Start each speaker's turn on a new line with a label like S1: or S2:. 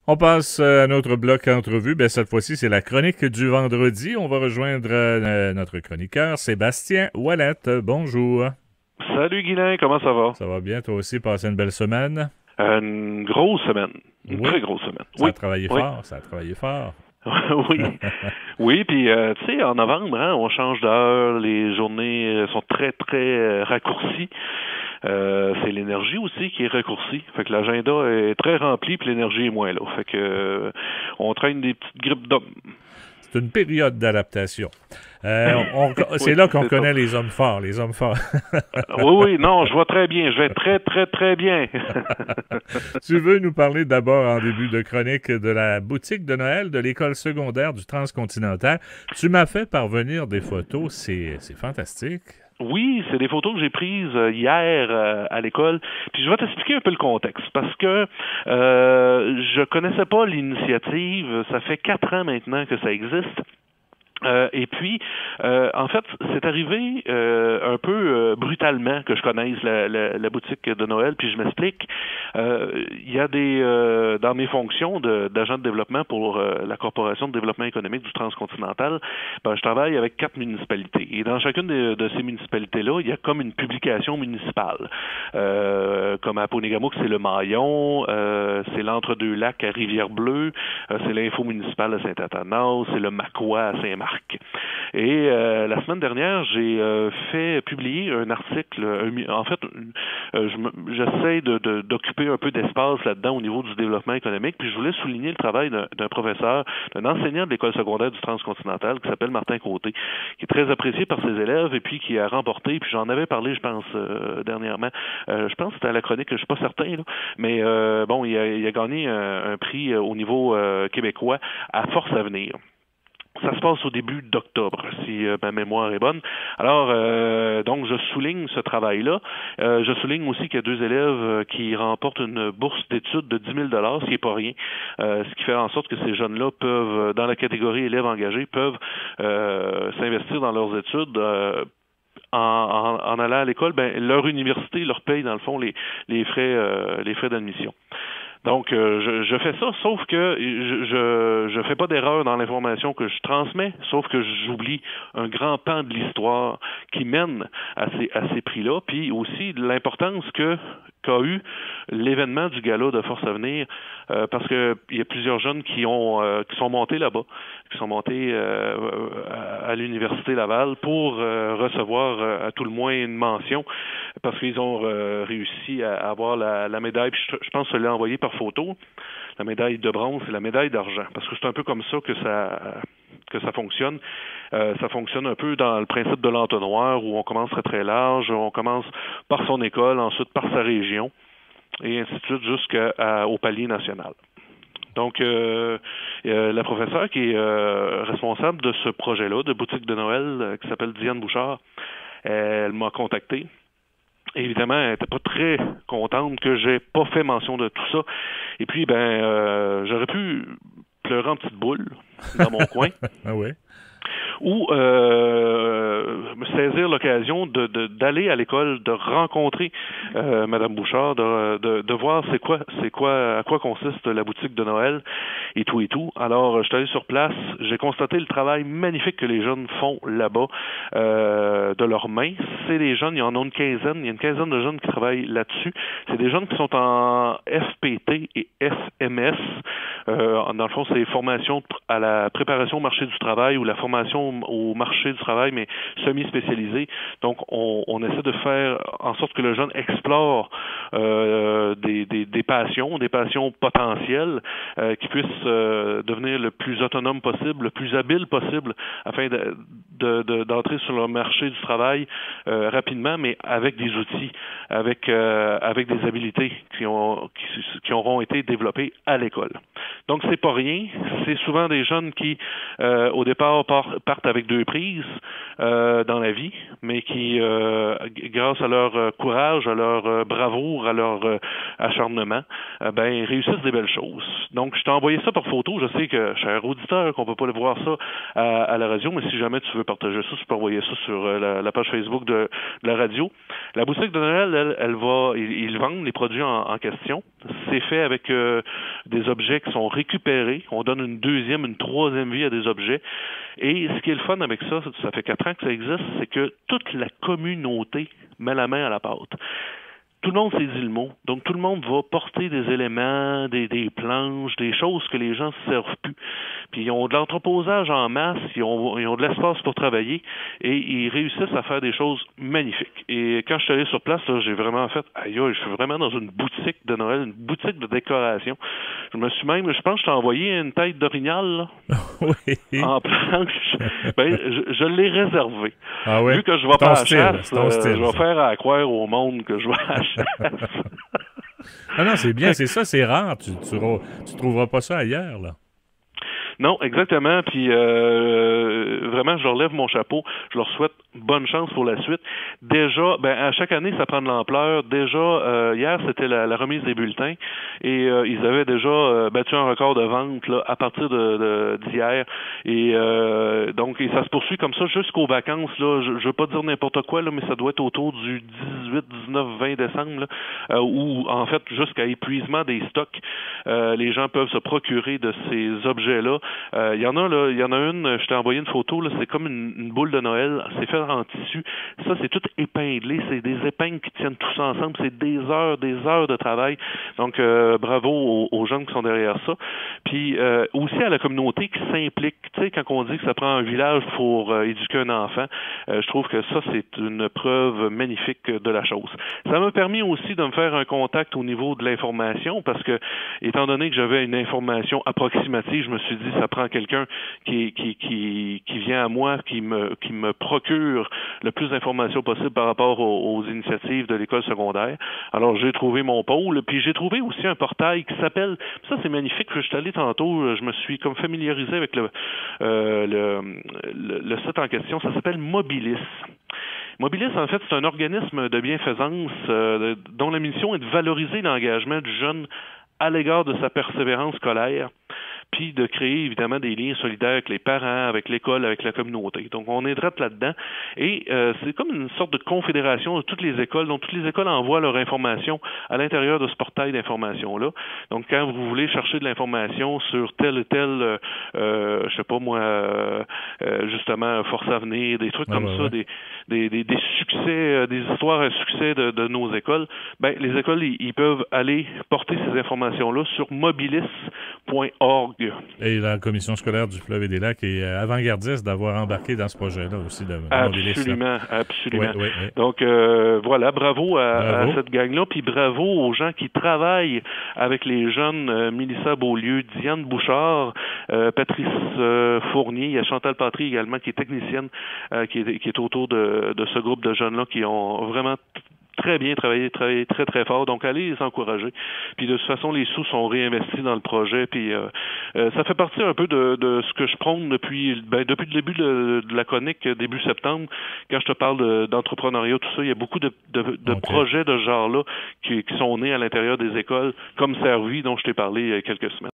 S1: On passe à notre bloc entrevue. Ben, cette fois-ci, c'est la chronique du vendredi. On va rejoindre notre chroniqueur, Sébastien Ouellette. Bonjour.
S2: Salut Guylain, comment ça va?
S1: Ça va bien, toi aussi? Passé une belle semaine?
S2: Une grosse semaine. Une
S1: Oui.
S2: très grosse semaine.
S1: Ça a
S2: Oui,
S1: travaillé
S2: oui,
S1: fort. Ça a travaillé fort.
S2: oui. Oui, puis tu sais, en novembre, hein, on change d'heure, les journées sont très, très raccourcies. C'est l'énergie aussi qui est raccourcie. Fait que l'agenda est très rempli, puis l'énergie est moins là. Fait que on traîne des petites grippes d'hommes.
S1: C'est une période d'adaptation. C'est
S2: Oui,
S1: là qu'on
S2: c'est ça.
S1: connaît les hommes forts, les hommes forts.
S2: Oui, oui, non, je vois très bien. Je vais très, très, très bien.
S1: Tu veux nous parler d'abord en début de chronique de la boutique de Noël de l'école secondaire du Transcontinental. Tu m'as fait parvenir des photos, c'est fantastique.
S2: Oui, c'est des photos que j'ai prises hier à l'école. Puis je vais t'expliquer un peu le contexte parce que je connaissais pas l'initiative. Ça fait 4 ans maintenant que ça existe. Et puis, en fait, c'est arrivé un peu brutalement que je connaisse la boutique de Noël, puis je m'explique. Il y a dans mes fonctions d'agent de développement pour la Corporation de développement économique du Transcontinental, ben, je travaille avec 4 municipalités. Et dans chacune de ces municipalités-là, il y a comme une publication municipale. Comme à Ponigamuk, c'est le Maillon, c'est l'Entre-deux-Lacs à Rivière-Bleue, c'est l'Info municipale à Saint-Athanas, c'est le Maquois à Saint-Marc. Et la semaine dernière, j'ai fait publier un article. En fait, j'essaie d'occuper un peu d'espace là-dedans au niveau du développement économique. Puis je voulais souligner le travail d'un professeur, d'un enseignant de l'école secondaire du Transcontinental qui s'appelle Martin Côté, qui est très apprécié par ses élèves et puis qui a remporté. Puis j'en avais parlé, je pense, dernièrement. Je pense que c'était à la chronique, je suis pas certain, là, mais bon, il a gagné un prix au niveau québécois à Force à venir. Ça se passe au début d'octobre, si ma mémoire est bonne. Alors, donc, je souligne ce travail-là. Je souligne aussi qu'il y a 2 élèves qui remportent une bourse d'études de 10 000 ce qui n'est pas rien. Ce qui fait en sorte que ces jeunes-là peuvent, dans la catégorie élèves engagés, peuvent s'investir dans leurs études. En allant à l'école, ben, leur université leur paye, dans le fond, les frais d'admission. Donc, je fais ça, sauf que je fais pas d'erreur dans l'information que je transmets, sauf que j'oublie un grand pan de l'histoire qui mène à ces prix-là, puis aussi l'importance qu'a eu l'événement du gala de Force Avenir, parce que il y a plusieurs jeunes qui sont montés là-bas, qui sont montés à l'Université Laval pour recevoir à tout le moins une mention, parce qu'ils ont réussi à avoir la médaille, puis je pense que je l'ai envoyé par photo, la médaille de bronze et la médaille d'argent, parce que c'est un peu comme ça que ça fonctionne. Ça fonctionne un peu dans le principe de l'entonnoir où on commence très très large, on commence par son école, ensuite par sa région, et ainsi de suite jusqu'au palier national. Donc, la professeure qui est responsable de ce projet-là, de boutique de Noël, qui s'appelle Diane Bouchard, elle m'a contacté. Évidemment, elle n'était pas très contente que j'ai pas fait mention de tout ça. Et puis, ben, j'aurais pu pleurer en petite boule dans mon coin.
S1: Ah oui.
S2: Ou me saisir l'occasion d'aller à l'école, de rencontrer Madame Bouchard, de voir à quoi consiste la boutique de Noël et tout et tout. Alors, je suis allé sur place, j'ai constaté le travail magnifique que les jeunes font là-bas de leurs mains. C'est des jeunes, il y en a il y a une quinzaine de jeunes qui travaillent là-dessus. C'est des jeunes qui sont en FPT et FMS. Dans le fond, c'est formation à la préparation au marché du travail ou la formation au marché du travail, mais semi-spécialisée. Donc, on essaie de faire en sorte que le jeune explore des passions potentielles qui puissent devenir le plus autonome possible, le plus habile possible, afin d'entrer sur le marché du travail rapidement, mais avec des outils, avec des habilités qui auront été développées à l'école. Donc, c'est pas rien. C'est souvent des jeunes qui, au départ, partent avec 2 prises dans la vie, mais qui, grâce à leur courage, à leur bravoure, à leur acharnement, ben, réussissent des belles choses. Donc, je t'ai envoyé ça par photo. Je sais que, cher auditeur, qu'on peut pas le voir ça à la radio, mais si jamais tu veux partager ça, tu peux envoyer ça sur la page Facebook de la radio. La boutique de Noël, ils vendent les produits en question. C'est fait avec des objets qui sont récupérer, on donne une deuxième, une troisième vie à des objets. Et ce qui est le fun avec ça, ça fait 4 ans que ça existe, c'est que toute la communauté met la main à la pâte. Tout le monde sait dire le mot. Donc, tout le monde va porter des éléments, des planches, des choses que les gens ne servent plus. Puis, ils ont de l'entreposage en masse, ils ont de l'espace pour travailler et ils réussissent à faire des choses magnifiques. Et quand je suis allé sur place, là, j'ai vraiment fait, aïe, je suis vraiment dans une boutique de Noël, une boutique de décoration. Je pense que je t'ai envoyé une tête d'orignal, là,
S1: oui.
S2: en planche. Ben, je l'ai réservé.
S1: Ah oui?
S2: Vu que je vais pas à la chasse,
S1: je
S2: vais faire à croire au monde que je vais à la chasse.
S1: Ah non, c'est bien, c'est ça, c'est rare. Tu trouveras pas ça ailleurs, là.
S2: Non, exactement. Puis vraiment, je leur lève mon chapeau. Je leur souhaite bonne chance pour la suite. Déjà, à chaque année, ça prend de l'ampleur. Déjà, hier, c'était la remise des bulletins et ils avaient déjà battu un record de vente là, à partir d'hier. Et donc, ça se poursuit comme ça jusqu'aux vacances. Là, je veux pas dire n'importe quoi, là, mais ça doit être autour du 18, 19, 20 décembre, là, où, en fait, jusqu'à épuisement des stocks, les gens peuvent se procurer de ces objets-là. Il y en a une, je t'ai envoyé une photo, là, c'est comme une boule de Noël, c'est fait en tissu. Ça, c'est tout épinglé, c'est des épingles qui tiennent tout ça ensemble, c'est des heures de travail. Donc, bravo aux gens qui sont derrière ça. Puis, aussi à la communauté qui s'implique. Tu sais, quand on dit que ça prend un village pour éduquer un enfant, je trouve que ça, c'est une preuve magnifique de la chose. Ça m'a permis aussi de me faire un contact au niveau de l'information, parce que, étant donné que j'avais une information approximative, je me suis dit, ça prend quelqu'un qui vient à moi, qui me procure le plus d'informations possible par rapport aux initiatives de l'école secondaire. Alors, j'ai trouvé mon pôle, puis j'ai trouvé aussi un portail qui s'appelle, ça c'est magnifique, je suis allé tantôt, je me suis comme familiarisé avec le site en question, ça s'appelle Mobilis. Mobilis, en fait, c'est un organisme de bienfaisance dont la mission est de valoriser l'engagement du jeune à l'égard de sa persévérance scolaire, puis de créer évidemment des liens solidaires avec les parents, avec l'école, avec la communauté. Donc, on est direct là-dedans. Et c'est comme une sorte de confédération de toutes les écoles. Donc, toutes les écoles envoient leur information à l'intérieur de ce portail d'information-là. Donc, quand vous voulez chercher de l'information sur tel ou tel, je sais pas moi, justement, Force Avenir, des trucs comme ça, des succès, des histoires à succès de nos écoles, les écoles, ils peuvent aller porter ces informations-là sur mobilis.org.
S1: Et la commission scolaire du Fleuve et des Lacs est avant-gardiste d'avoir embarqué dans ce projet-là aussi de Mobilis.
S2: Absolument.
S1: Oui.
S2: Donc, voilà, bravo à cette gang-là, puis bravo aux gens qui travaillent avec les jeunes, Mélissa Beaulieu, Diane Bouchard, Patrice Fournier, il y a Chantal Patry également, qui est technicienne, qui est autour de ce groupe de jeunes-là qui ont vraiment très bien travaillé très très fort, donc allez les encourager. Puis de toute façon, les sous sont réinvestis dans le projet, puis ça fait partie un peu de ce que je prône depuis le début de la chronique, début septembre, quand je te parle d'entrepreneuriat, tout ça, il y a beaucoup de projets de ce genre-là qui sont nés à l'intérieur des écoles, comme Servi, dont je t'ai parlé il y a quelques semaines.